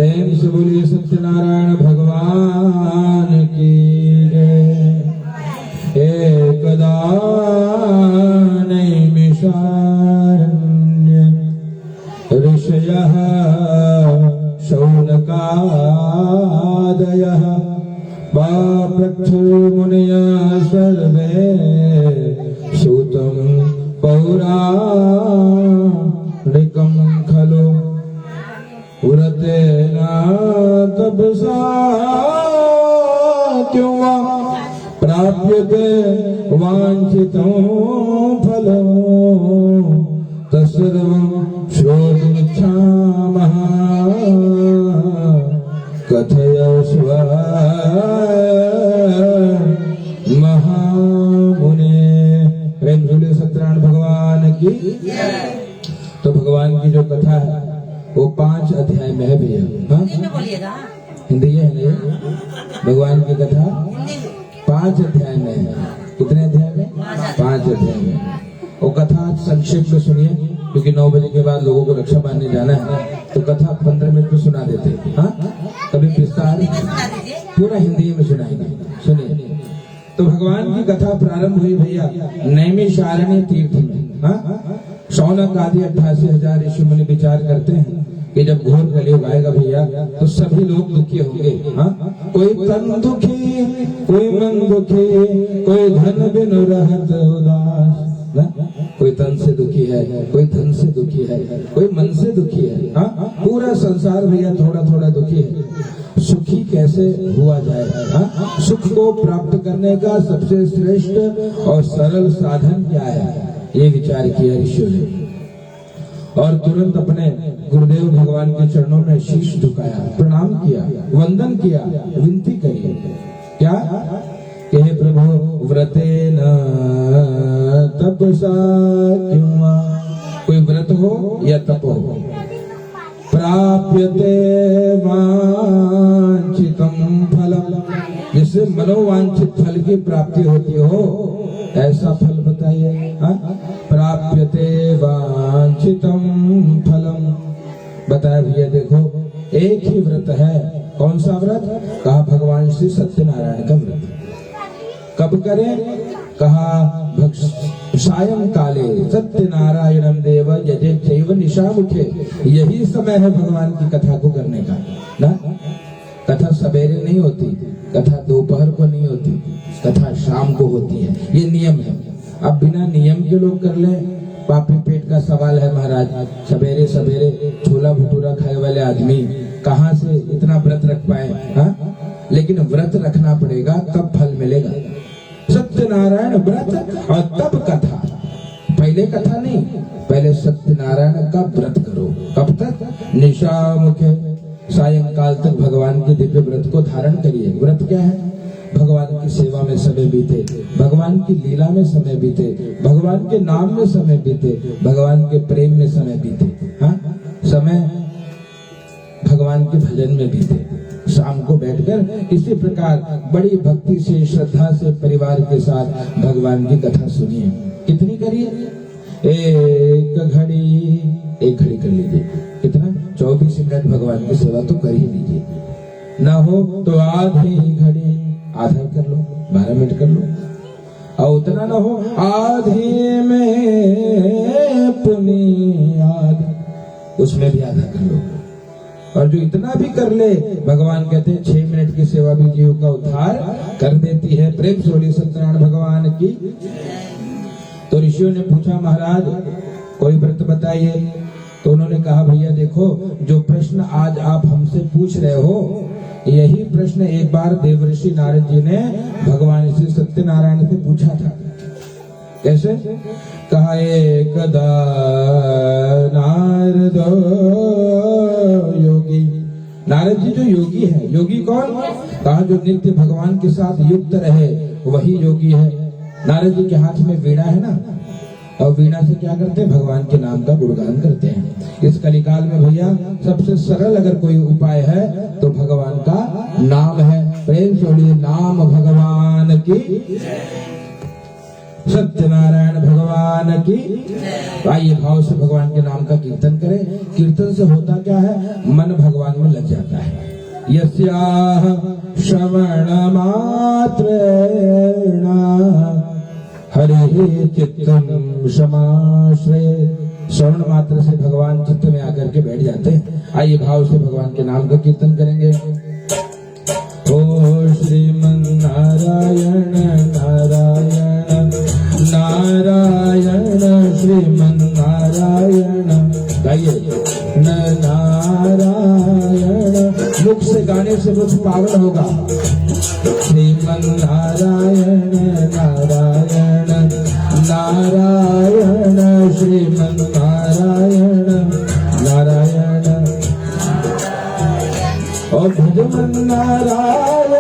प्रेम से बोलिए सत्यनारायण भगवान की जय। एकदा नैमिषारण्य ऋषयः शौनकादयः मुनयः सर्वे सूतं पौराणिकं खलु व्रतेन तपसा क्यों वा प्राप्यते वांछितं फलं तत्सर्वं श्रोतुमिच्छामः कथयस्व महामुने। प्रेम से सत्यनारायण भगवान की। तो भगवान की जो कथा है वो 5 अध्याय में है भैया। हिंदी है नहीं? भगवान की कथा 5 अध्याय में है। कितने अध्याय में? 5 अध्याय में। वो कथा संक्षेप में सुनिए, क्योंकि 9 बजे के बाद लोगों को रक्षा बांधने जाना है, तो कथा 15 मिनट में सुना देते हैं। हाँ, कभी विस्तार पूरा हिंदी में सुनाएंगे। सुनिए। तो भगवान की कथा प्रारंभ हुई भैया नैमिषारण्य तीर्थ में। हाँ, शौनक आदि 88,000 ऋषि मुनि विचार करते हैं कि जब घोर कलयुग आएगा भैया तो सभी लोग दुखी होंगे। हाँ, कोई तन दुखी, कोई मन दुखी, कोई धन बिन रहत उदास। कोई तन से दुखी है, कोई धन से दुखी है, कोई मन से दुखी है। हाँ, पूरा संसार भैया थोड़ा थोड़ा दुखी है। सुखी कैसे हुआ जाए? हाँ, सुख को प्राप्त करने का सबसे श्रेष्ठ और सरल साधन क्या है, ये विचार किया ऋषियों ने और तुरंत अपने गुरुदेव भगवान के चरणों में शीश झुकाया, प्रणाम किया, वंदन किया, विनती करी। क्या कि हे प्रभु, व्रतेन तपसा क्यों वा, कोई व्रत हो या तप हो, प्राप्यते वांछितं फलम, जिससे मनोवांछित फल की प्राप्ति होती हो, ऐसा फल बताइए। प्राप्यते वांछितं फलम, बताया भैया। देखो एक ही व्रत है। कौन सा व्रत? कहा भगवान श्री सत्यनारायण का व्रत। कब करें? कहा सायं काले सत्यनारायणं देव यजे चैव निशामुखे। यही समय है भगवान की कथा को करने का ना। कथा सवेरे नहीं होती, कथा दोपहर को नहीं होती, कथा शाम को होती है। ये नियम है। अब बिना नियम के लोग कर ले, पापी पेट का सवाल है महाराज। सवेरे सवेरे छोला भटूरा खाए वाले आदमी कहाँ से इतना व्रत रख पाए? हाँ, लेकिन व्रत रखना पड़ेगा, तब फल मिलेगा। सत्यनारायण व्रत और तब कथा। पहले कथा नहीं, पहले सत्यनारायण का व्रत करो। कब तक? निशामुखे, सायंकाल तक भगवान के दिव्य व्रत को धारण करिए। व्रत क्या है? भगवान की सेवा में समय बीते, भगवान की लीला में समय बीते, भगवान के नाम में समय बीते, भगवान के प्रेम में समय बीते। हाँ, समय भगवान के भजन में बीते। शाम को बैठकर इसी प्रकार बड़ी भक्ति से, श्रद्धा से परिवार के साथ भगवान की कथा सुनिए। कितनी करिए? एक घड़ी कर लीजिए। कितना? 24 मिनट भगवान की सेवा तो कर ही लीजिए। ना हो तो आधी घड़ी, आधा कर लो, 12 मिनट कर लो। और उतना ना हो आधे में पुनियाद, उसमें भी आधा कर लो। और जो इतना भी कर ले, भगवान कहते हैं 6 मिनट की सेवा भी जीव का उद्धार कर देती है। प्रेम से बोलिए सत्यनारायण भगवान की। तो ऋषियों ने पूछा महाराज कोई व्रत बताइए। तो उन्होंने कहा भैया देखो, जो प्रश्न आज आप हमसे पूछ रहे हो, यही प्रश्न एक बार देवर्षि नारद जी ने भगवान श्री सत्यनारायण से पूछा था। कैसे? कहा एकदा नारद योगी। नारद जी जो योगी है। योगी कौन? कहा जो नित्य भगवान के साथ युक्त रहे वही योगी है। नारद जी के हाथ में वीणा है ना, और वीणा से क्या करते हैं? भगवान के नाम का गुणगान करते हैं। इस कलिकाल में भैया सबसे सरल अगर कोई उपाय है तो भगवान का नाम है। प्रेम से बोलिए नाम भगवान की। सत्यनारायण भगवान की। आइए भाव से भगवान के नाम का कीर्तन करें। कीर्तन से होता क्या है, मन भगवान में लग जाता है। यस्याह श्रवण मात्रेण हरि चित्तम समाश्रय। श्रवण मात्र से भगवान चित्त में आकर के बैठ जाते हैं। आइए भाव से भगवान के नाम का कीर्तन करेंगे। ओ श्रीमन नारायण नारायण नारायण श्रीमन नारायण। गाइए नारायण। मुख से गाने से मुझ पागल होगा। श्रीमन नारायण नारायण नारायण श्रीमन नारायण नारायण। और भजमन नारायण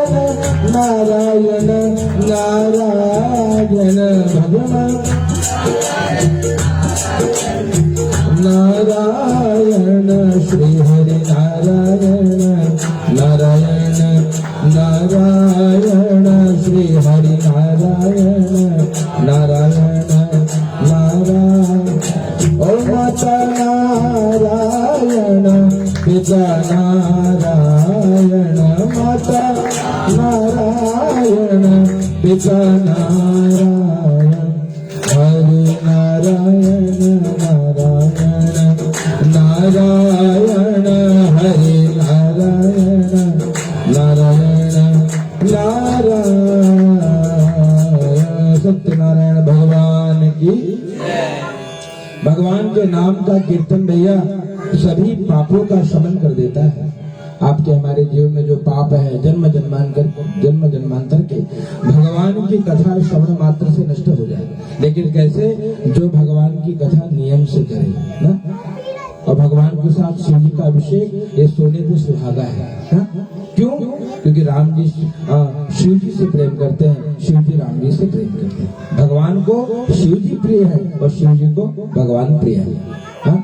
नारायण नारायण भजमन नारायण श्री हरि नारायण नारायण नारायण श्री हरि नारायण नारायण नारायण। ओ माता नारायण पिता नारायण माता नारायण पिता नारायण हरि नारायण नारायण नारायण हरि नारायण नारायण नारायण। सत्यनारायण भगवान की। भगवान के नाम का कीर्तन भैया सभी पापों का शमन कर देता है। आपके हमारे जीवन में जो पाप है जन्म जन्मांतर के, भगवान की कथा श्रवण मात्र से नष्ट हो जाए। लेकिन कैसे, जो भगवान की कथा नियम से करे ना। और भगवान के साथ शिव जी का अभिषेक ये सोने पे सुहागा है ना? क्यों? क्योंकि राम जी शिव जी से प्रेम करते हैं, शिव जी राम जी से प्रेम करते हैं। भगवान को शिव जी प्रिय है और शिव जी को भगवान प्रिय है हा?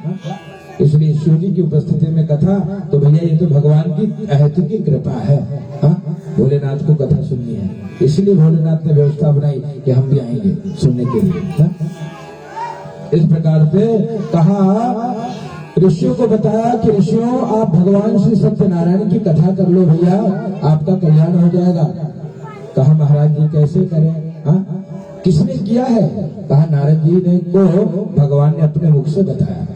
इसलिए शिव जी की उपस्थिति में कथा, तो भैया ये तो भगवान की अहेतु की कृपा है हा? भोलेनाथ को कथा सुननी है, इसलिए भोलेनाथ ने व्यवस्था बनाई कि हम भी आएंगे सुनने के लिए हा? इस प्रकार से कहा, ऋषियों को बताया कि ऋषियों आप भगवान श्री सत्यनारायण की कथा कर लो भैया, आपका कल्याण हो जाएगा। कहा महाराज जी कैसे करें हा? किसने किया है? कहा नारद जी ने को भगवान ने अपने मुख से बताया।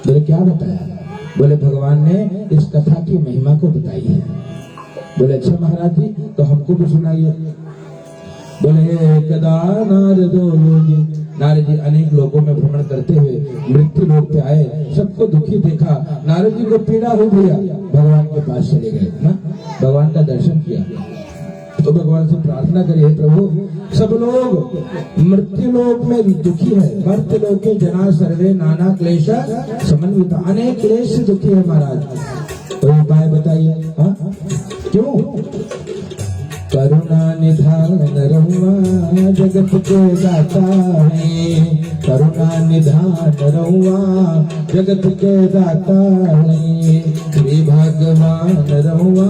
बोले क्या बताया? बोले भगवान ने इस कथा की महिमा को बताई है। बोले अच्छा महाराज जी तो हमको भी सुनाइए। बोले एकदा नारदो योगी, नारद जी अनेक लोगों में भ्रमण करते हुए मृत्यु लोक पे आए, सबको दुखी देखा, नारद जी को पीड़ा हो गया, भगवान के पास चले गए ना, भगवान का दर्शन किया। तो भगवान से प्रार्थना करिए, प्रभु सब लोग मृत्यु लोक में दुखी है, मर्त्य लोके जना सर्वे नाना क्लेश समन्विता, अनेक क्लेश से दुखी है महाराज, कोई उपाय बताइए हाँ? क्यों? करुणा निधान रहुआ जगत के दाता है, करुणा निधान रहुआ जगत के दाता है, श्री भगवान रहुआ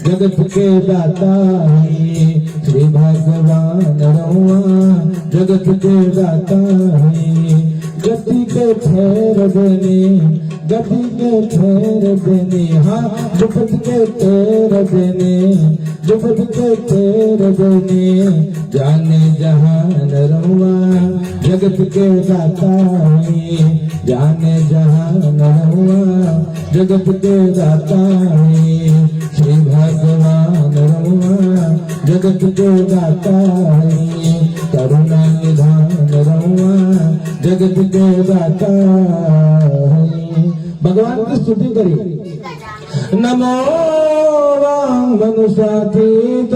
जगत के दाता है, श्री भगवान रहुआ जगत के दाता है, गति के ठहर देने, गति के ठहर देने, हाँ जुगत के ठहर देने, जुगत के ठहर देने, जाने जहान रहुआ जगत के दाता है, जाने जहान रहुआ जगत के दाता है, श्री भगवान रहुआ जगत के दाता है, करुणा निधान रहुआ जगत के दाता है। भगवान की स्तुति करिए। नमो मनुष्यातीत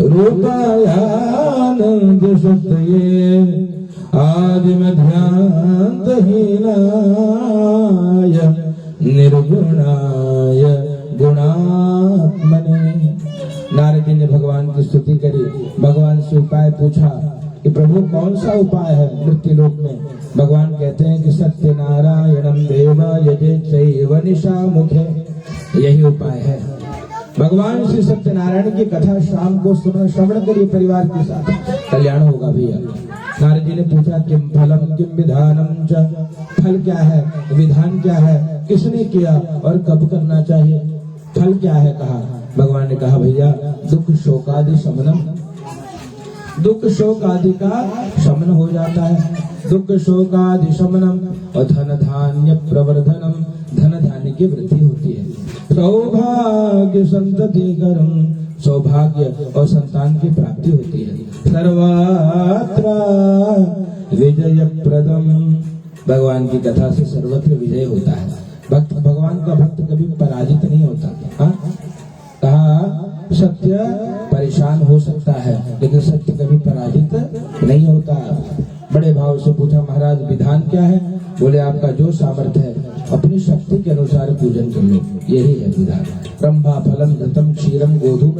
रूपायानंद शक्तये आदि मध्यांतहीनाय निर्गुणाय गुणात्मने। नारद जी ने भगवान की स्तुति करी, भगवान से उपाय पूछा कि प्रभु कौन सा उपाय है मृत्यु लोक में? भगवान कहते हैं कि सत्यनारायणम देव यजेत्यैव निशामुखे, यही उपाय है। भगवान श्री सत्यनारायण की कथा शाम को श्रवण करिए परिवार के साथ, कल्याण होगा भैया। नारद जी ने पूछा किम फलम किम विधानम च, फल क्या है, विधान क्या है, किसने किया और कब करना चाहिए, फल क्या है। कहा भगवान ने कहा भैया दुख शोकादि शमनम, दुख शोक आदि का शमन हो जाता है, दुख शोकादि शमनम, और धन धान्य प्रवर्धनम, धन धान्य की वृद्धि होती है, सौभाग्य संतति करम, सौभाग्य और संतान की प्राप्ति होती है, सर्वत्र विजय प्रदम, भगवान की कथा से सर्वत्र विजय होता है। भक्त भगवान का भक्त कभी पराजित नहीं होता। कहा सत्य परेशान हो सकता है लेकिन सत्य कभी पराजित नहीं होता। बड़े भाव से पूछा महाराज विधान क्या है, बोले आपका जो सामर्थ्य है अपनी शक्ति के अनुसार पूजन कर लो, यही है विधान। ब्रह्मा फलम घृतम क्षीरम गोधूम,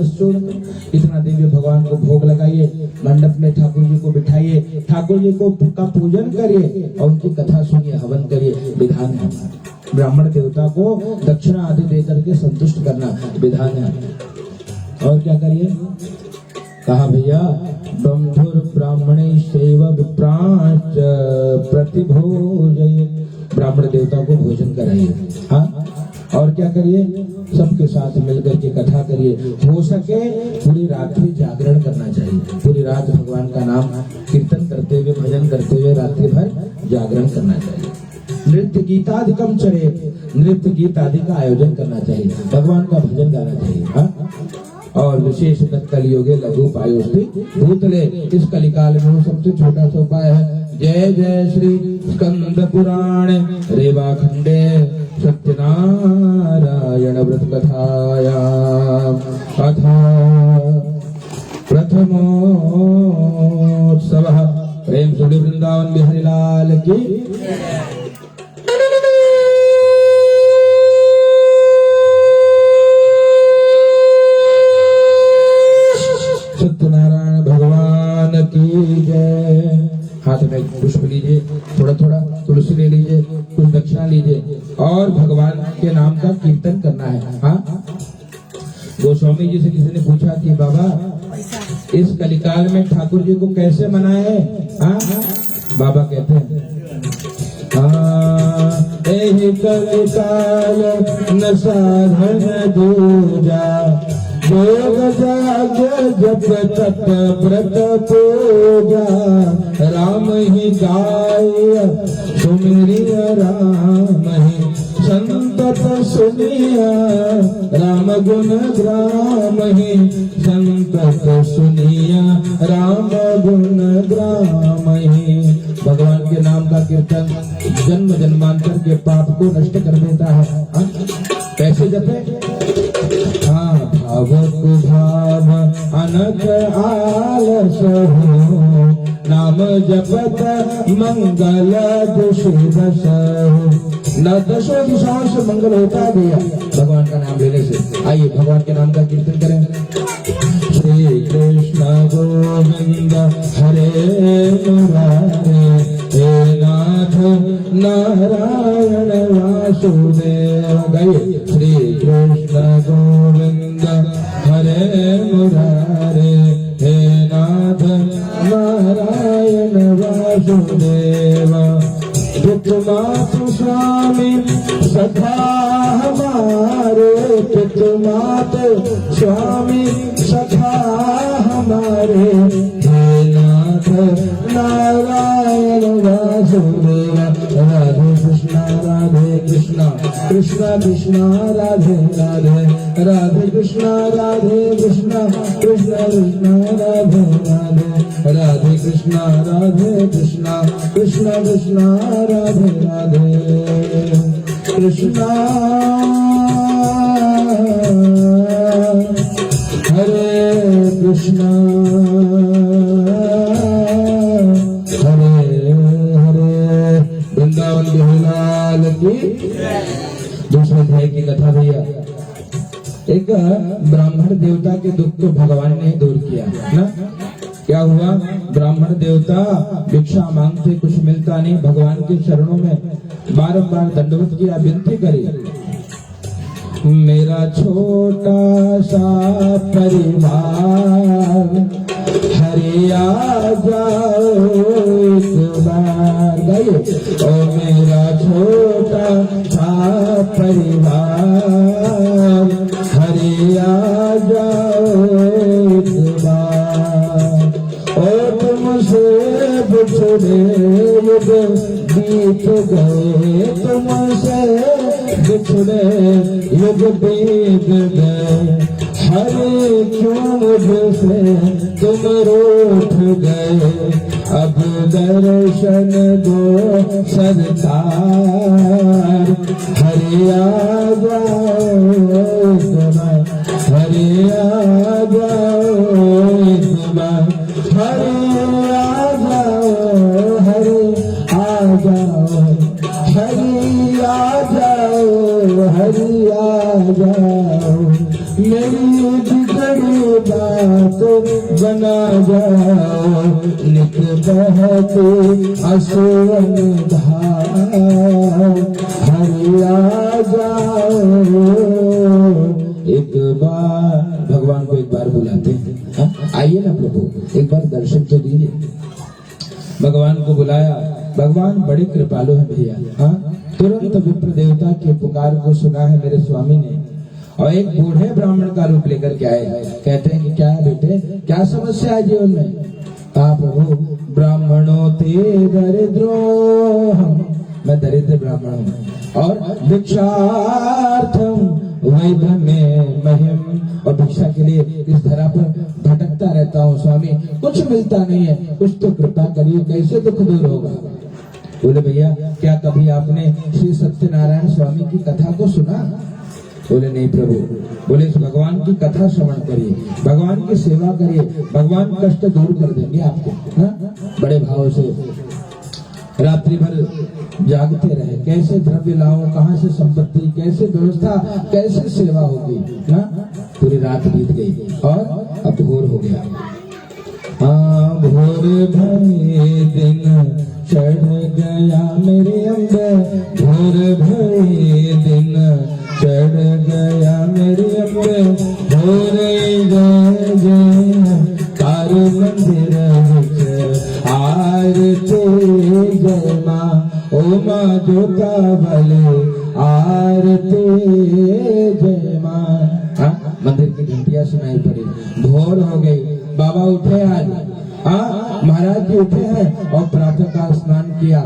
इतना दिव्य भगवान को भोग लगाइए, मंडप में ठाकुर जी को बिठाइए, ठाकुर जी को का पूजन करिए और उनकी कथा सुनिए, हवन करिए, विधान है। ब्राह्मण देवता को दक्षिणा आदि देकर के संतुष्ट करना विधान है। और क्या करिए, कहा भैया बंधुर ब्राह्मणे सेव विप्रांच प्रतिभोजये, ब्राह्मण देवता को भोजन कराइए। हाँ, और क्या करिए, सबके साथ मिलकर के कथा करिए, हो सके पूरी रात्रि जागरण करना चाहिए, पूरी रात भगवान का नाम कीर्तन करते हुए भजन करते हुए रात्रि भर जागरण करना चाहिए। नृत्य गीतादिकम चरे, नृत्य गीत आदि का आयोजन करना चाहिए, भगवान का भजन गाना चाहिए। हाँ, और विशेष कलियुगे लघु उपायोस्ति भूतले, इस कलिकाल में सबसे छोटा सा उपाय है जय जय श्री स्कंद पुराण रेवा खंडे सत्यनारायण व्रत कथाया अथा प्रथमोत्सव। प्रेम से वृंदावन बिहारी लाल की। सत्यनारायण भगवान की जय। हाथ में पुष्प लीजिए, थोड़ा थोड़ा तुलसी ले लीजिए, कुछ दक्षिणा लीजिए और भगवान के नाम का कीर्तन करना है। हाँ, गोस्वामी जी से किसी ने पूछा कि बाबा इस कलिकाल में ठाकुर जी को कैसे मनाए। हाँ, बाबा कहते हैं कलिकाल न साधन दूजा, योग जाग जप तप व्रत पूजा, राम ही गाय सुमिरिया राम ही संतत सुनिया, राम गुण ग्राम ही संतत सुनिया, राम गुण ग्राम ही। भगवान के नाम का कीर्तन जन्म जन्मांतर के पाप को नष्ट कर देता है। कैसे जपे? हाँ, भावक भाव अनक आलस हो, नाम जपत मंगल दश न दशो दिशाओं से मंगल होता है भैया भगवान का नाम लेने से। आइए भगवान के नाम का कीर्तन करें। श्री कृष्ण गोविंद हरे मुरारे, हे नाथ नारायण वासुदेव। गाइए श्री कृष्ण गोविंद हरे मुरारे, हे नाथ नारायण वासुदेव। पितृमातु स्वामी सखा हमारे, पितृमातु स्वामी सखा हमारे, हे नाथ नारायण वासुदेव। राधे कृष्णा कृष्णा कृष्णा राधे राधे, राधे कृष्णा कृष्णा कृष्णा राधे राधे, राधे कृष्णा कृष्णा कृष्णा राधे राधे। कृष्णा हरे कृष्णा हरे हरे। वृंदावन बिहारी की। दूसरे अध्याय की कथा भैया, एक ब्राह्मण देवता के दुख को भगवान ने दूर किया ना। क्या हुआ? ब्राह्मण देवता भिक्षा मांगते, कुछ मिलता नहीं, भगवान के चरणों में बारंबार दंडवत किया, विनती करी। मेरा छोटा सा परिवार, हरि आ जाओ एक बार। गाइए। ओ मेरा छोटा सा परिवार, हरि आ जाओ एक बार। ओ तुमसे बिछड़े युग बीत गए, तुमसे बिछड़े युग बीत गए, हरे क्यों मुझसे तुम रूठ गए। अब दर्शन दो सरकार, हरे आ जाओ समय, हरे आ जाओ समय, हरे आ जाओ, हरे आ जाओ, हरे आ जाओ, हरे आ जाओ। मेरी बिगड़ी बात बना जाओ, नित बहती असुवन धार, हरि आ जाओ एक बार। भगवान को एक बार बुलाते हैं, आइए ना प्रभु एक बार दर्शन तो दीजिए। भगवान को बुलाया, भगवान बड़े कृपालु है भैया। हाँ, तुरंत विप्र देवता के पुकार को सुना है मेरे स्वामी ने, और एक बूढ़े ब्राह्मण का रूप लेकर के आए। कहते हैं कि क्या है बेटे, क्या समस्या है जीवन में? कहा प्रभु, ब्राह्मणों ते दरिद्रो, मैं दरिद्र ब्राह्मण हूँ, और भिक्षार्थम वैध में महिम, और भिक्षा के लिए इस धरा पर भटकता रहता हूँ स्वामी, कुछ मिलता नहीं है, कुछ तो कृपा करिए, कैसे दुख दूर होगा? बोले भैया, क्या कभी आपने श्री सत्यनारायण स्वामी की कथा को सुना? बोले नहीं प्रभु। बोले इस भगवान की कथा श्रवण करिए, भगवान की सेवा करिए, भगवान कष्ट दूर कर देंगे आपको। हाँ? बड़े भाव से रात्रि भर जागते रहे, कैसे द्रव्य लाऊं, कहाँ से संपत्ति, कैसे व्यवस्था, कैसे सेवा होगी। हाँ? पूरी रात बीत गई और अब भोर हो गया। हाँ, भोर भये दिन चढ़ गया मेरे अंदर, भोर भये दिन चढ़ गया मेरे अंदर, हो रे जय जय कार मंदिर विच आरती जय माँ, ओ माँ जोता भले आरती जय माँ। हाँ, मंदिर की घंटियां सुनाई पड़ी, भोर हो गई। बाबा उठे आज, हाँ महाराज जी उठे हैं और प्रातः काल स्नान किया,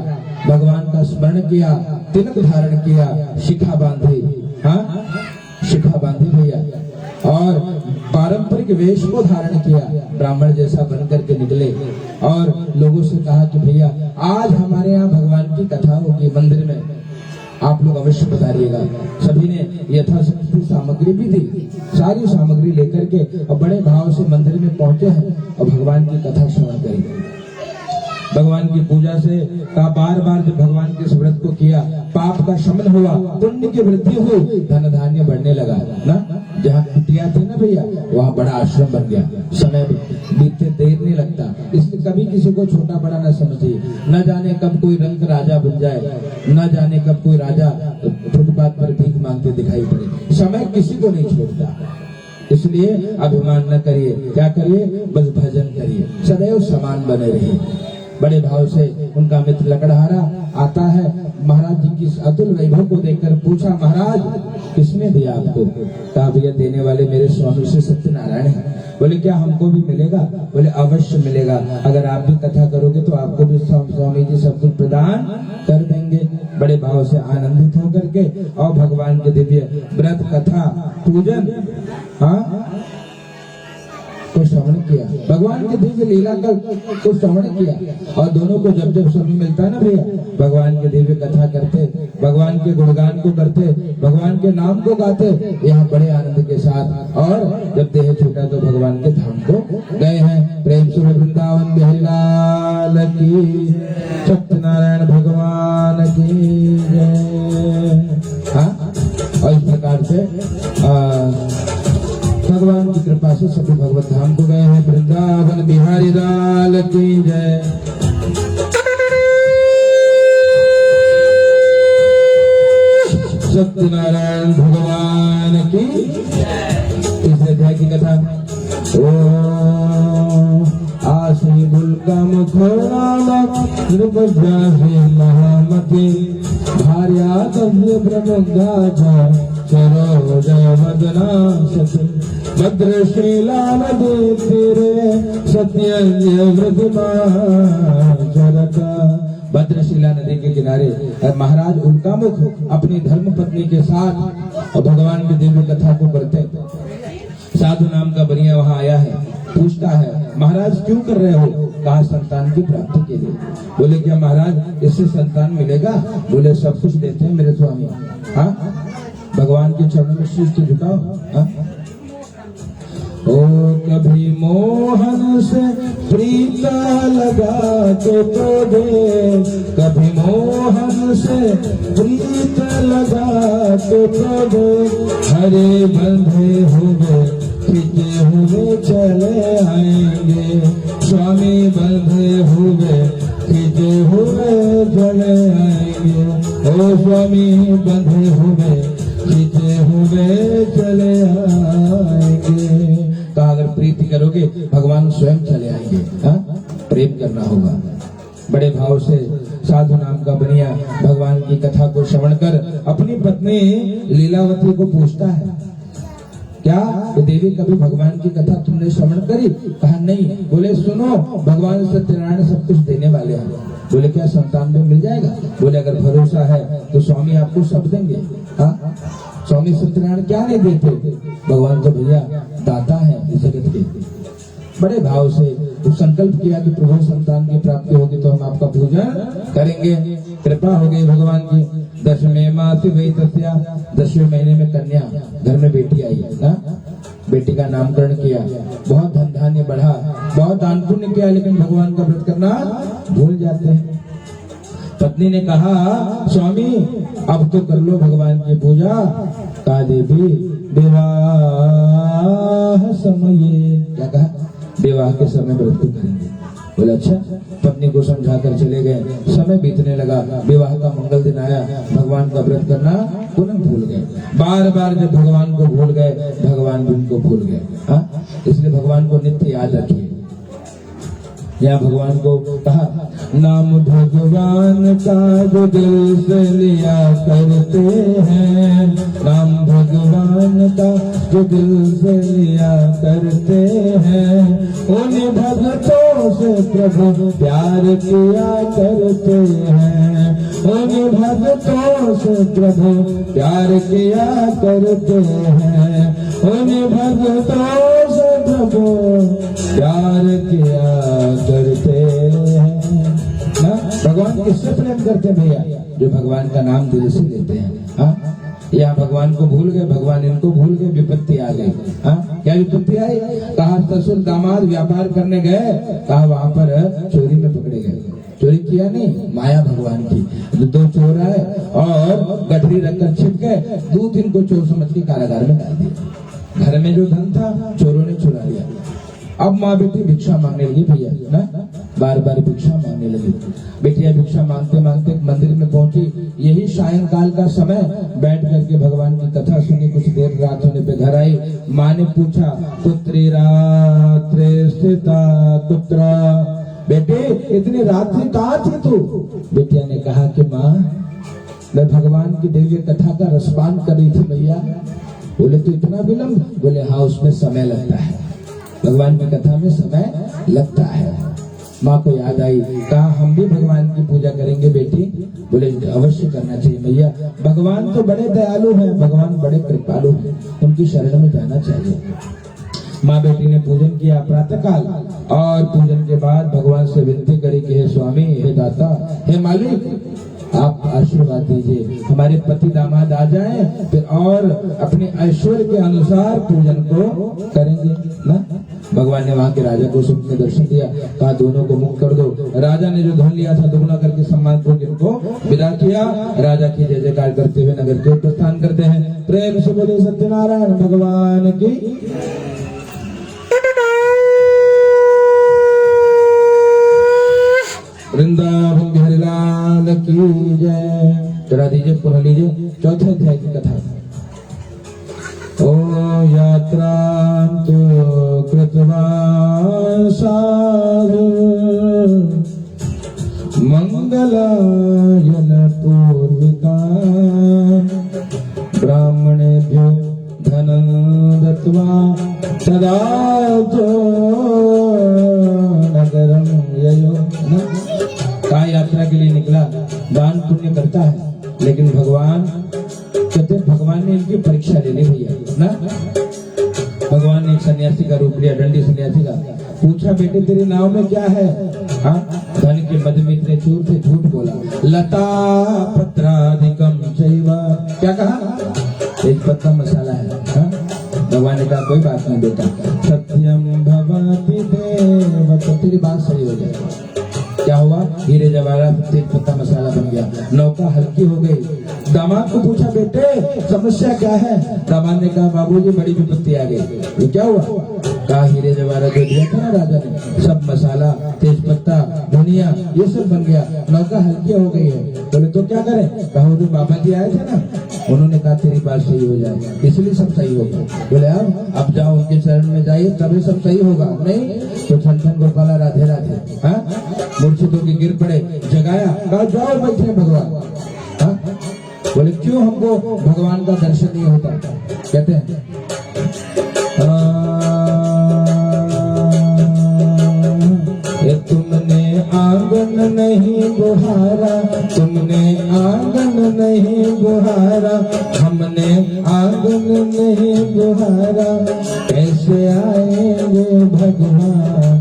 भगवान का स्मरण किया, तिलक धारण किया, शिखा बांधी। हाँ, शिखा बांधी भैया, और पारंपरिक वेश को धारण किया, ब्राह्मण जैसा बन करके निकले, और लोगों से कहा कि भैया आज हमारे यहाँ भगवान की कथा होगी मंदिर में, आप लोग अवश्य पधारिएगा। सभी ने यथाशक्ति सामग्री भी दी, सारी सामग्री लेकर के और बड़े भाव से मंदिर में पहुंचे हैं और भगवान की कथा श्रवण करी। भगवान की पूजा से का बार बार जब भगवान के स्मृत को किया, पाप का शमन हुआ, पुण्य की वृद्धि हुई, धन धान्य बढ़ने लगा ना। जहाँ कुटिया थी ना भैया, वहाँ बड़ा आश्रम बन गया। समय बीतते देर नहीं लगता, इसलिए कभी किसी को छोटा बड़ा न समझिए। न जाने कब कोई रंग राजा बन जाए, न जाने कब कोई राजा फुटपाथ पर भीख मांगते दिखाई पड़े। समय किसी को नहीं छोड़ता, इसलिए अभिमान न करिए। क्या करिए? बस भजन करिए, सदैव समान बने रहिए। बड़े भाव से उनका मित्र लकड़हारा आता है, महाराज जी की अतुल वैभव को देखकर पूछा, महाराज किसने दिया आपको? कहा भैया देने वाले मेरे स्वामी श्री सत्यनारायण हैं। बोले क्या हमको भी मिलेगा? बोले अवश्य मिलेगा, अगर आप भी कथा करोगे तो आपको भी स्वामी जी सब कुछ प्रदान कर देंगे। बड़े भाव से आनंदित होकर के और भगवान के दिव्य व्रत कथा पूजन को श्रवण किया, भगवान के दिव्य लीला का को श्रवण किया। और दोनों को जब जब समय मिलता है ना भैया, भगवान के दिव्य कथा करते, भगवान के गुणगान को करते, भगवान के नाम को गाते, यहाँ बड़े आनंद के साथ। और जब देह छूटा तो भगवान के धाम को गए हैं। प्रेम से वृंदावन बिहारी लाल की, सत्यनारायण भगवान की जय। हाँ, और इस प्रकार से भगवान की कृपा से सभी भगवत धाम को गए हैं। वृंदावन बिहारी लाल की जय। सत्यनारायण भगवान की। तीसरे अध्याय की कथा। ओ आसी बुलका मुखोराम महामती भार्या तव्य प्रमुग्धा सरोजय वदना सती भद्रशीला नदी तीरे सत्य वृद्धिमा जरका। भद्रशिला नदी के किनारे महाराज उल्कामुख अपनी धर्म पत्नी के साथ और भगवान की दिव्य कथा को करते। साधु नाम का बनिया वहां आया है, पूछता है महाराज क्यों कर रहे हो? कहा संतान की प्राप्ति के लिए। बोले क्या महाराज इससे संतान मिलेगा? बोले सब कुछ देते हैं मेरे स्वामी। हाँ, भगवान के चरणों में शीश तो झुकाओ। हाँ? ओ कभी मोहन से प्रीत लगा तो दे, कभी मोहन से प्रीत लगा तो दे, हरे बंधे हुए खिंचे हुए चले आएंगे, स्वामी बंधे हुए खिंचे हुए चले आएंगे, ओ स्वामी बंधे हुए खिंचे हुए चले आएंगे। कहा अगर प्रीति करोगे भगवान स्वयं चले आएंगे। हाँ, प्रेम करना होगा। बड़े भाव से साधु नाम का बनिया भगवान की कथा को श्रवण कर अपनी पत्नी लीलावती को पूछता है क्या देवी कभी भगवान की कथा तुमने श्रवण करी? कहा नहीं। बोले सुनो भगवान सत्यनारायण सब कुछ देने वाले हैं। बोले क्या संतान में मिल जाएगा? बोले अगर भरोसा है तो स्वामी आपको सब देंगे। हाँ, स्वामी सत्यनारायण क्या नहीं देते? भगवान तो भैया दाता है इस जगत के। बड़े भाव से संकल्प किया कि प्रभु संतान की प्राप्ति होगी तो हम आपका पूजन करेंगे। कृपा हो गई भगवान की। 10वें मास गई तस्या, 10वें महीने में कन्या घर में बेटी आई ना। बेटी का नामकरण किया, बहुत धन धान्य बढ़ा, बहुत दान पुण्य किया, लेकिन भगवान का व्रत करना भूल जाते हैं। पत्नी ने कहा स्वामी अब तो कर लो भगवान की पूजा। कहा देवी विवाह समय, क्या कहा? विवाह के समय व्रत को करेंगे। बोले अच्छा। पत्नी को समझाकर चले गए। समय बीतने लगा, विवाह का मंगल दिन आया, भगवान का व्रत करना पुनः भूल गए। बार बार जब भगवान को भूल गए, भगवान भी उनको भूल गए। हाँ, इसलिए भगवान को नित्य याद रखिए। यहाँ भगवान को कहा नाम भगवान का जो दिल से लिया करते हैं, नाम भगवान का जो दिल से लिया करते हैं, उन भक्तों से प्रभु प्यार किया करते हैं, उन भक्तों से प्रभु प्यार किया करते हैं, उन भक्तों से प्रभु प्यार किया करते हैं ना। भगवान किससे प्रेम करते हैं भैया? जो भगवान का नाम दिल से लेते हैं। हाँ, या भगवान को भूल गए, भगवान इनको भूल गए, विपत्ति आ गई। हाँ, क्या विपत्ति आई? कहा ससुर दामाद व्यापार करने गए, कहा वहां पर चोरी में पकड़े गए। चोरी किया नहीं, माया भगवान की। दो चोर आए और गठरी रखकर छिप गए, 2 दिन को चोर समझ के कारागार में डाल दिया। घर में जो धन था चोरों ने चुरा लिया। अब माँ बेटी भिक्षा मांगने लगी भैया ना, बार बार भिक्षा मांगने लगी। बेटियां भिक्षा मांगते मांगते मंदिर में पहुंची। यही सायंकाल का समय, बैठ करके भगवान की कथा सुनी। कुछ देर रात होने पे घर आई। माँ ने पूछा पुत्री रात्रे स्थिता पुत्रा, बेटे इतनी रात्रि कहाँ थी तू? बेटिया ने कहा कि माँ मैं भगवान की दिव्य कथा का रसपान कर रही थी भैया। बोले तो इतना विलंब? बोले हाँ उसमें समय लगता है, भगवान की कथा में समय लगता है। माँ को याद आई, कहा हम भी भगवान की पूजा करेंगे बेटी। बोले अवश्य करना चाहिए भैया, भगवान तो बड़े दयालु हैं, भगवान बड़े कृपालु हैं, उनकी शरण में जाना चाहिए। माँ बेटी ने पूजन किया प्रातःकाल, और पूजन के बाद भगवान से विनती करी कि हे स्वामी, हे दाता, हे मालिक, आप आशीर्वाद दीजिए, हमारे पति दामाद आ जाएं, फिर और अपने ऐश्वर्य के अनुसार पूजन को करेंगे ना। भगवान ने वहां के राजा को स्वप्न दर्शन दिया, कहा दोनों को मुक्त कर दो। राजा ने जो धन लिया था दोगुना करके सम्मान पूर्वक इनको विदा किया। राजा की जय जयकार करते हुए नगर के प्रस्थान करते हैं। प्रेम से बोले सत्यनारायण भगवान की। वृंदावन बिहारी लाल की जय। चढ़ा दीजिए, पुनः लीजिए चौथे अध्याय की कथा। आक्रांतो कृत्वा साधु मंगलायन पूर्विका ब्राह्मणेभ्यो धनं दत्त्वा तदाचो नगरम ययो। कहाँ यात्रा के लिए निकला, दान पुण्य करता है, लेकिन भगवान कहते भगवान ने इनकी परीक्षा ले ली भैया ना। भगवान ने एक सन्यासी का रूप लिया, दंडी सन्यासी का, पूछा बेटे तेरे नाव में क्या है? हाँ, धन के मद में इतने चूर थे, झूठ बोला। लता पत्राधिकम चैव, क्या कहा? एक पत्ता मसाला है। हाँ? भगवान ने कहा कोई बात नहीं बेटा, सत्यम भवति देव, तो तेरी बात सही हो जाएगी। क्या हुआ? हीरे जवाहरात तेज पत्ता मसाला बन गया, नौका हल्की हो गई। दामाद को पूछा बेटे समस्या क्या है? दामाद ने कहा बाबूजी बड़ी विपत्ति आ गई। ये क्या हुआ? कहा हीरे जवाहरात जो दिया था ना राजा ने, सब मसाला तेज पत्ता धनिया ये सब बन गया, नौका हल्की हो गई है। बोले तो क्या करें? कहा वो बाबा जी आए थे ना, उन्होंने कहा तेरी बात सही हो जाए, इसलिए सब सही होगा। बोले अब जाओ उनके चरण में जाइए तभी सब सही होगा, नहीं तो छन छन गोपाला राधे राधे। हाँ, मूर्छित होकर गिर पड़े, जगाया, कहा जाओ बैठे भगवान। हाँ? बोले क्यों हमको भगवान का दर्शन नहीं होता? कहते हैं तुमने आंगन नहीं बुहारा, तुमने आंगन नहीं बुहारा, हमने आंगन नहीं बुहारा, कैसे आएंगे भगवान,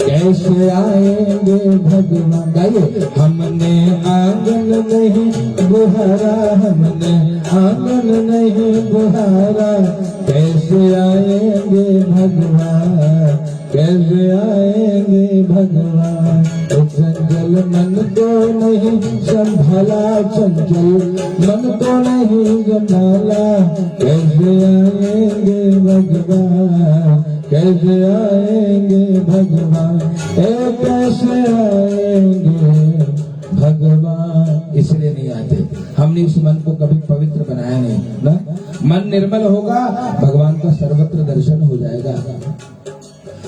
कैसे आएंगे भगवान। गाइए, हमने आंगन नहीं बुहारा, हमने आंगन नहीं बुहारा, कैसे आएंगे भगवान, कैसे आएंगे भगवान। चंचल मन को नहीं संभाला, चंचल मन को नहीं संभाला, कैसे आएंगे भगवान, कैसे आएंगे भगवान, कैसे आएंगे भगवान। इसलिए नहीं आते, हमने इस मन को कभी पवित्र बनाया नहीं ना। मन निर्मल होगा, भगवान का सर्वत्र दर्शन हो जाएगा।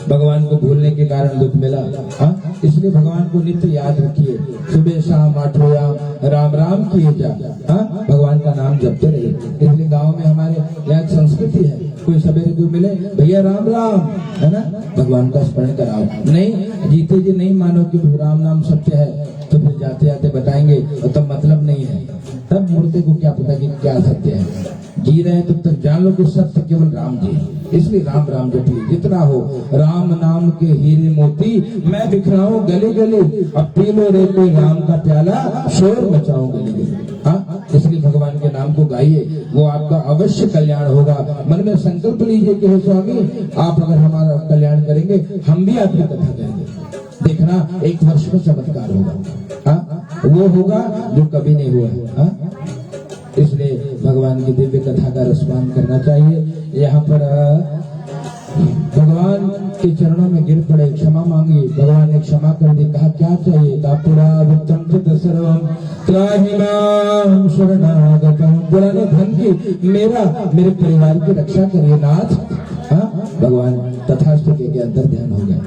भगवान को भूलने के कारण दुख मिला। हाँ, इसलिए भगवान को नित्य याद रखिए, सुबह शाम आठों याम राम राम किए जा। हाँ, भगवान का नाम जपते रहिए। इसलिए गांव में हमारे यहाँ संस्कृति है, कोई सवेरे कोई मिले भैया राम राम, है ना, भगवान का स्मरण कराओ। नहीं जीते जी नहीं मानो कि राम नाम सत्य है, तो फिर जाते जाते बताएंगे और तब मतलब नहीं है, तब मुर्दे को क्या पता कि क्या सत्य है। जी रहे तब तक जान लो कि सत्य केवल राम जी है। इसलिए राम राम जपिए जितना हो। राम नाम के हीरे मोती मैं बिखराऊं गले गले, अब पी लो रे कोई राम का प्याला, शोर मचाऊं गले गले। हाँ, इसलिए भगवान के नाम को गाइए, वो आपका अवश्य कल्याण होगा। मन में संकल्प लीजिए कि हे स्वामी आप अगर हमारा कल्याण करेंगे, हम भी आपकी कथा करेंगे। देखना 1 वर्ष में चमत्कार होगा। हाँ, वो होगा जो कभी नहीं हुआ है। हाँ, इसलिए भगवान की दिव्य कथा का रसपान करना चाहिए। यहाँ पर भगवान के चरणों में गिर पड़े, क्षमा मांगी, भगवान ने क्षमा कर दी। कहा क्या चाहिए? कहा पुरावृत्तम चित्त सर्वम त्राहि मां शरणागतम, पुराने धन की मेरे परिवार की रक्षा करिए नाथ। हाँ, भगवान तथास्तु के अंदर ध्यान हो गया,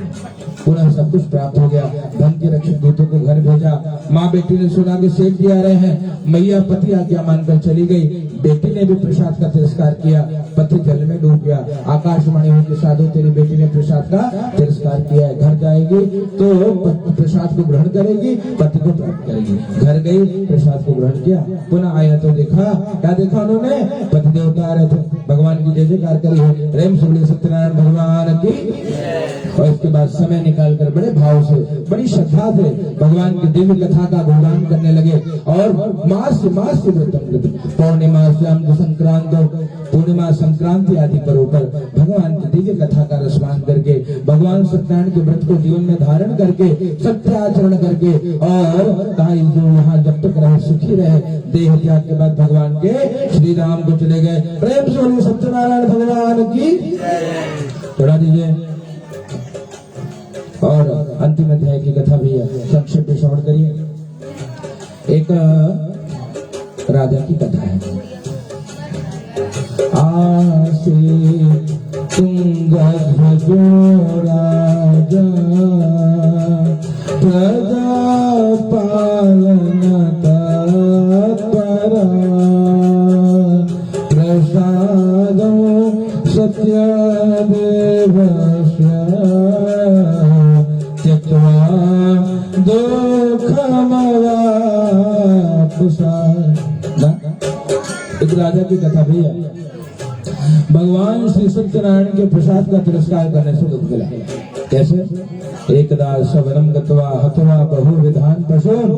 पुनः सब कुछ प्राप्त हो गया। धन के रक्षक दूतों को घर भेजा। माँ बेटी ने सुना कि सेठ जी आ रहे हैं, मैया पति आज्ञा मानकर चली गई। बेटी ने भी प्रसाद का तिरस्कार किया, पति जल में डूब गया। आकाशवाणी हुई कि साधु तेरी बेटी ने प्रसाद का तिरस्कार किया है, घर जाएगी तो प्रसाद को ग्रहण करेगी, पति को प्राप्त करेगी। घर गई, प्रसाद को ग्रहण किया, पुनः आया तो देखा, क्या देखा उन्होंने? पति देवता आ रहे थे, भगवान की जय जयकार करी, प्रेम से बोले सत्यनारायण भगवान की। और इसके बाद समय निकालकर बड़े भाव से, बड़ी श्रद्धा से भगवान की दिव्य कथा का गुणगान करने लगे। और मास व्रतम, पौर्णिमा संक्रांत, पूर्णिमा संक्रांति आदि पर्वों पर भगवान की दिव्य कथा का रसपान करके, भगवान सत्यनारायण के व्रत को जीवन में धारण करके, सत्य आचरण करके, और कहा जो यहाँ जब तक रहे सुखी रहे। देह त्याग के बाद भगवान के श्री राम को चले गए। प्रेम से बोलिए सत्यनारायण भगवान की चढ़ा दीजिए। और अंतिम अध्याय की कथा भी संक्षेप में श्रवण करिए। एक राजा की कथा है। आसे जो राजा प्रजा पालन तत्परा प्रसादं सत्यदेवस्य त्यक्त्वा दुःखमवाप्स्यति। एक राजा की कथा भी है। भगवान श्री सत्यनारायण के प्रसाद का तिरस्कार करने से दुख मिला। कैसे? एकदा सवनम गत्वा हत्वा बहुविधान पशून्,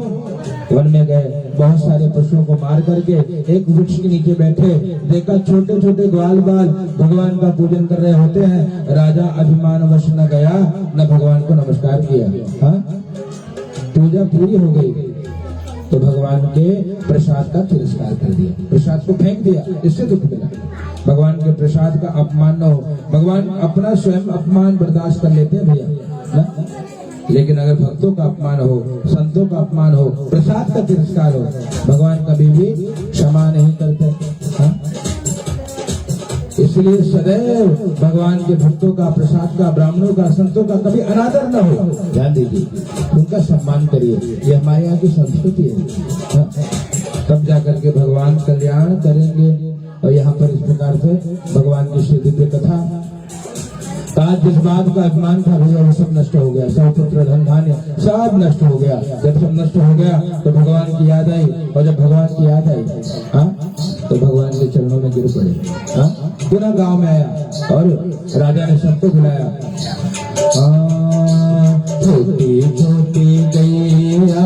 वन में गए, बहुत सारे पशुओं को मार करके एक वृक्ष के नीचे बैठे, देखा छोटे छोटे ग्वाल बाल भगवान का पूजन कर रहे होते हैं। राजा अभिमानवश न गया, न भगवान को नमस्कार किया। हाँ, पूजा पूरी हो गई तो भगवान के प्रसाद का तिरस्कार कर दिया, प्रसाद को फेंक दिया, इससे दुख मिला। भगवान के प्रसाद का अपमान न हो। भगवान अपना स्वयं अपमान बर्दाश्त कर लेते हैं भैया, लेकिन अगर भक्तों का अपमान हो, संतों का अपमान हो, प्रसाद का तिरस्कार हो, भगवान कभी भी क्षमा नहीं करते। हाँ? इसलिए सदैव भगवान के भक्तों का, प्रसाद का, ब्राह्मणों का, संतों का कभी अनादर न हो। ध्यान दीजिए, उनका सम्मान करिए, ये हमारे यहाँ की संस्कृति है। हाँ? तब जाकर के भगवान कल्याण करेंगे। और यहाँ पर इस प्रकार से भगवान की श्री दिव्य कथा, आज जिस बात का अभिमान था भैया वो सब नष्ट हो गया, सब पुत्र धन धान्य सब नष्ट हो गया। जब सब नष्ट हो गया तो भगवान की याद आई, और जब भगवान की याद आई तो भगवान के चरणों में गिर पड़े। पूरा गांव में आया और राजा ने सबको बुलाया। छोटी छोटी गैया,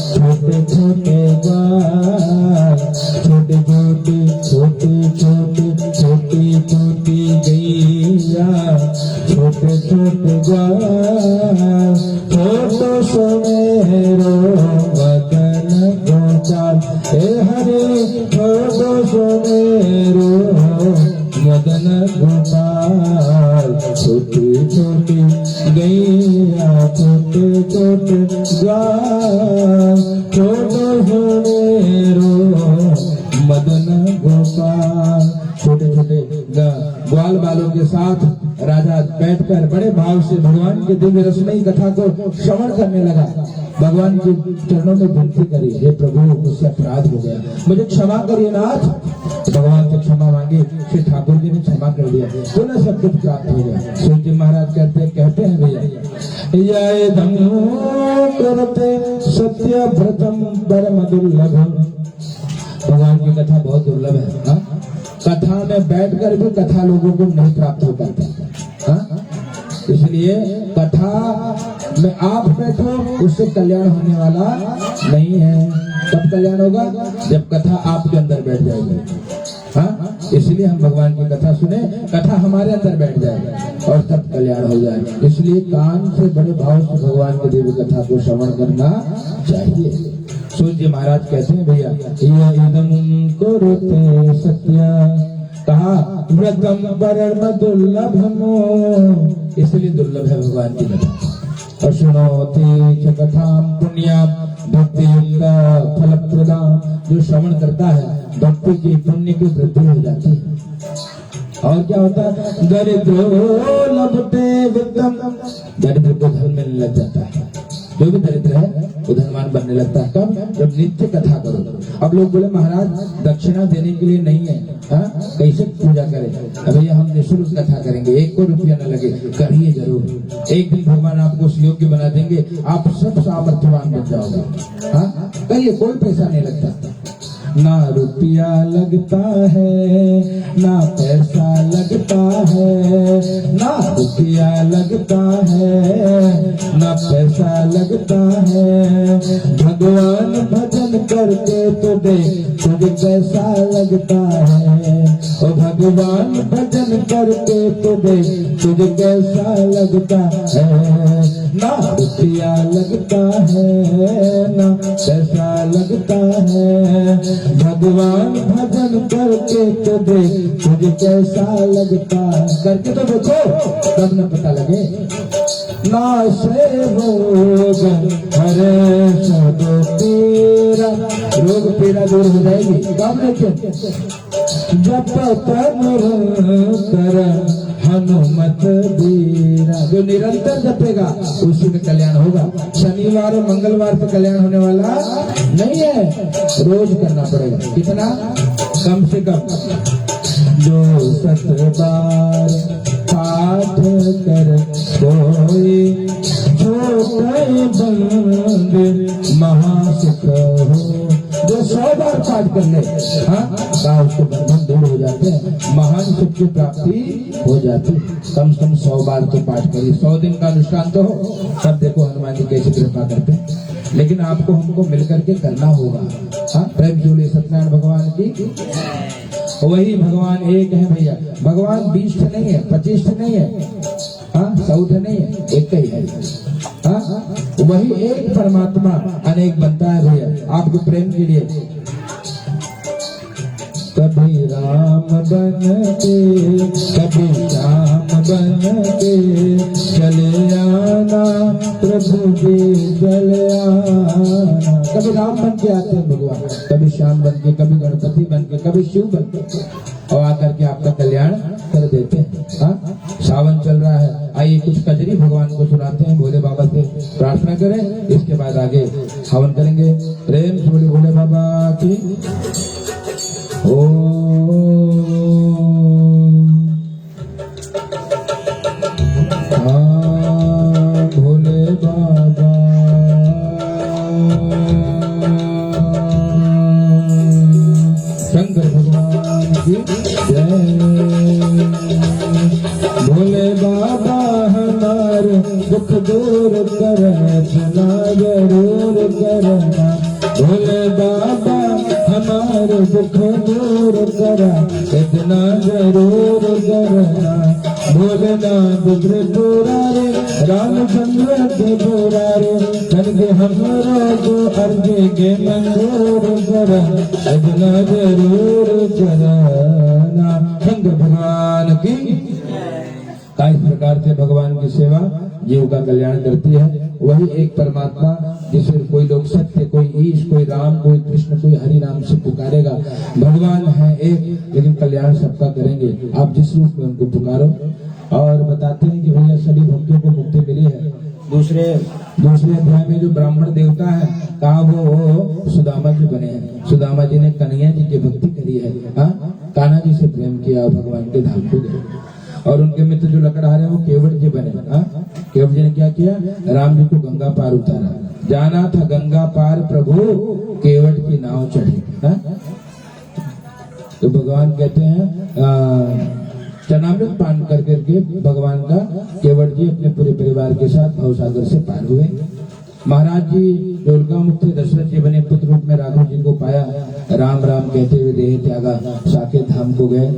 छोटे छोटे ग्वाल, छोटी छोटी छोटी छोटी छोटी छोटी गैया, छोटे छोटे ग्वाल, छोटो सुमेरो वदन गोचाल, हे हरे छोटो सुमेरो मदन गोपाल, छोटी छोटी गैया, छोटे छोटे ग्वाल, छोटो सुमेरो मदन गोपाल। छोटे छोटे ग्वाल बालों के साथ राजा बैठकर बड़े भाव से भगवान के दिव्य रसमयी कथा को श्रवण करने लगा। भगवान के चरणों में विनती करी, हे प्रभु मुझसे अपराध हो गया, मुझे क्षमा करिए नाथ। भगवान से क्षमा मांगी, श्री ठाकुर जी ने क्षमा कर दिया, पुनः सब कुछ प्राप्त हो गया। सूर्य जी महाराज कहते हैं भैया, यदं करते सत्य व्रतम परम दुर्लभम। भगवान की कथा बहुत दुर्लभ है। हाँ? कथा में बैठकर भी कथा लोगों को नहीं प्राप्त हो पाता। हाँ? इसलिए कथा में आप बैठो, उससे कल्याण होने वाला नहीं है। कब कल्याण होगा? जब कथा आपके अंदर बैठ जाएगी। हाँ? इसलिए हम भगवान की कथा सुने, कथा हमारे अंदर बैठ जाए और तब कल्याण हो जाए। इसलिए कान से बड़े भाव से भगवान की दिव्य कथा को श्रवण करना चाहिए। सूर्य महाराज कहते हैं भैया, इदं कुरुते सत्य, कहा व्रतम परम दुर्लभम, इसलिए दुर्लभ है भगवान की कथा। और सुनोति च कथां पुण्यां भक्ति युक्त फल प्रदान, जो श्रवण करता है भक्ति की पुण्य की वृद्धि हो जाती है। और क्या होता है? दरिद्रो लभते वित्तम, दरिद्र को धन मिलने लग जाता है। जो भी दरिद्र है वो धनवान बनने लगता है। कब? जब नित्य कथा करो। अब लोग बोले महाराज दक्षिणा देने के लिए नहीं है, कैसे पूजा करें? अभी हम निःशुल्क कथा करेंगे, 1 को रुपया न लगे, करिए जरूर। एक दिन भगवान आपको योग्य बना देंगे, आप सब सामर्थ्यवान बन जाओगे। करिए, कोई पैसा नहीं लगता, ना रुपया लगता है, ना पैसा लगता है, ना रुपया लगता है, ना पैसा लगता है। भगवान भजन करके तो दे, तुझे कैसा लगता है? ओ भगवान भजन करके तो दे, तुझे कैसा लगता है? ना रुपया लगता है, ना पैसा लगता है। भगवान भजन करके तो दे, तुझे कैसा लगता है? करके तो देखो, तब न पता लगे। ना से रोग हरे सब पीरा, रोग पीड़ा दूर हो जाएगी। कब देखे? जब तन कर हनुमत बीरा। जो निरंतर जपेगा उसी में कल्याण होगा। शनिवार और मंगलवार पे कल्याण होने वाला नहीं है, रोज करना पड़ेगा। कितना? कम से कम जो 7 बार पाठ कर कोई छोटे बंद महासुख हो। जो 100 बार पाठ कर ले, हाँ, का उसके बंधन दूर हो जाते हैं, महान सुख की प्राप्ति हो जाती है। कम से कम 100 बार तो पाठ करिए। 100 दिन का अनुष्ठान तो हो। सब देखो हनुमान जी कैसे कृपा करते हैं, लेकिन आपको हमको मिलकर के करना होगा। हाँ, प्रेम जोड़िए सत्यनारायण भगवान की। वही भगवान एक है भैया। भगवान 20 नहीं है, 25 नहीं है, हाँ, 100 नहीं है, एक ही है। हाँ, वही एक परमात्मा अनेक बनता है भैया आपके प्रेम के लिए। कभी राम बन के कभी श्याम बन के चले आना प्रभु जी चले आना। कभी राम बन के आते हैं भगवान, कभी श्याम बन के, कभी गणपति बन के, कभी शिव बन के, और आकर के आपका कल्याण कर देते हैं। हाँ, सावन चल रहा है, आइए कुछ कजरी भगवान को सुनाते हैं, भोले बाबा से प्रार्थना करें, इसके बाद आगे हवन करेंगे। प्रेम से बोले भोले बाबा की भोले बाबा शंकर भगवान की जय। भोले बाबा हमारे दुख दूर करे, सुना जरूर करना। भोले बाबा हमारे दुख दूर करा, इतना जरूर करना। भोलेनाथ त्रिपुरारे रामचंद्र त्रिपुरारे करके हमारा जो अर्जी के मंजूर करा, इतना जरूर करना। शंकर भगवान की। इस प्रकार से भगवान की सेवा जीव का कल्याण करती है। वही एक परमात्मा जिसे कोई लोग सत्य, कोई ईश, कोई राम, कोई कृष्ण, कोई हरि नाम से पुकारेगा। भगवान है एक, लेकिन कल्याण सबका करेंगे। आप जिस रूप में उनको पुकारो। और बताते हैं कि भैया सभी भक्तों को मुक्ति मिली है। दूसरे अध्याय में जो ब्राह्मण देवता है, कहा वो सुदामा जी बने हैं। सुदामा जी ने कन्हैया जी की भक्ति करी है, हाँ, कान्हा जी से प्रेम किया, भगवान के धाम को गए। और उनके मित्र जो लकड़हारे वो केवट जी बने। केवट जी ने क्या किया? राम जी को गंगा पार उतारा। जाना था गंगा पार प्रभु, केवट की नाव चढ़ी। तो भगवान कहते हैं चनामृत पान करके भगवान का केवट जी अपने पूरे परिवार के साथ भवसागर से पार हुए। महाराज जी डोलका मुक्त दशरथ जी बने, पुत्र रूप में राघव जी को पाया। राम राम कहते हुए देह त्यागा, साकेत धाम को गए।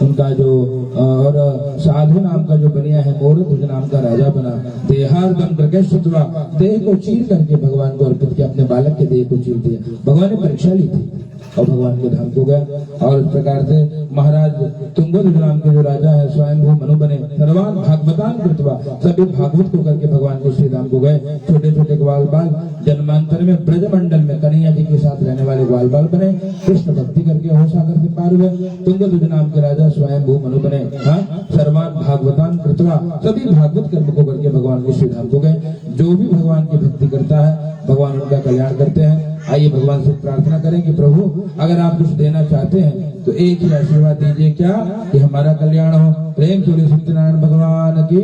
उनका जो और साधु नाम का जो बनिया है मोरत, उस नाम का राजा बना। देहार्दम करके सुतवा, देह को चीर करके भगवान को अर्पित किया, अपने बालक के देह को चीर दिया। भगवान ने परीक्षा ली थी और भगवान के धाम को गया। और इस प्रकार से महाराज तुंगध्वज नाम के जो राजा है स्वयं वो मनु बने। सर्वान भागवतान कृतवा, सभी भागवत को करके भगवान के श्री धाम को गए। छोटे छोटे ग्वाल बाल जन्मांतर में ब्रज मंडल में कन्हैया जी के साथ रहने वाले ग्वाल बाल बने। कृष्ण भक्ति करके हो सागर से पार हुए। तुंगध्वज नाम के राजा स्वयं भू मनु बने। हाँ, सर्वान भागवतान कृतवा, सभी भागवत कर्म को करके भगवान के श्री धाम को गए। जो भी भगवान की भक्ति करता है भगवान उनका कल्याण करते हैं। आइए भगवान से प्रार्थना करें कि प्रभु अगर आप कुछ देना चाहते हैं तो एक ही आशीर्वाद दीजिए, क्या कि हमारा कल्याण हो। प्रेम से सत्यनारायण भगवान की।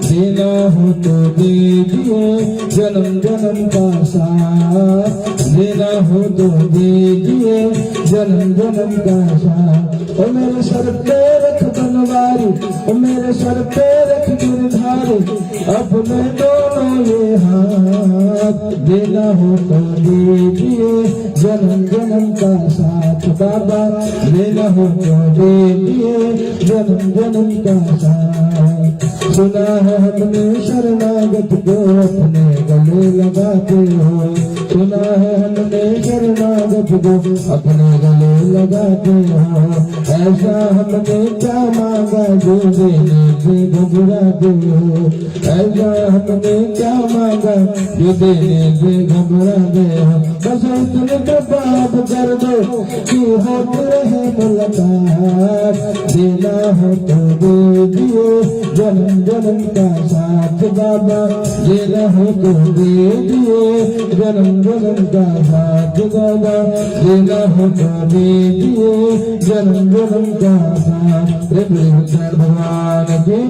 देना हो तो दीजिए जन्म जन्म का साथ, देना हो तो दीजिए जन्म जन्म का साथ। ओ मेरे सर पे रख बनवारी, ओ मेरे सर पे रख गिरधारी, अपने दोनों ये हाथ। देना हो तो दीजिए जन्म जन्म का साथ बाबा, देना हो तो दीजिए जन्म जन्म का साथ। सुना है हमने शरणागत को अपने गले लगाते हो, सुना है हमने शरणागत को अपने गले लगाते हो, ऐसा हमने क्या मांगा जो देने से घबराते हो, ऐसा हमने क्या मांगा जो देने से घबराते हो। बस इतने तो बात कर दो कि होत रहे मुलाकात, देना हो तो दे दियो जन्म जन्म का साथ बाबा, देना हो तो दे दियो जन्म जन्म का साथ बाबा, देना हो तो दे दियो जन्म जन्म का साथ। भगवान की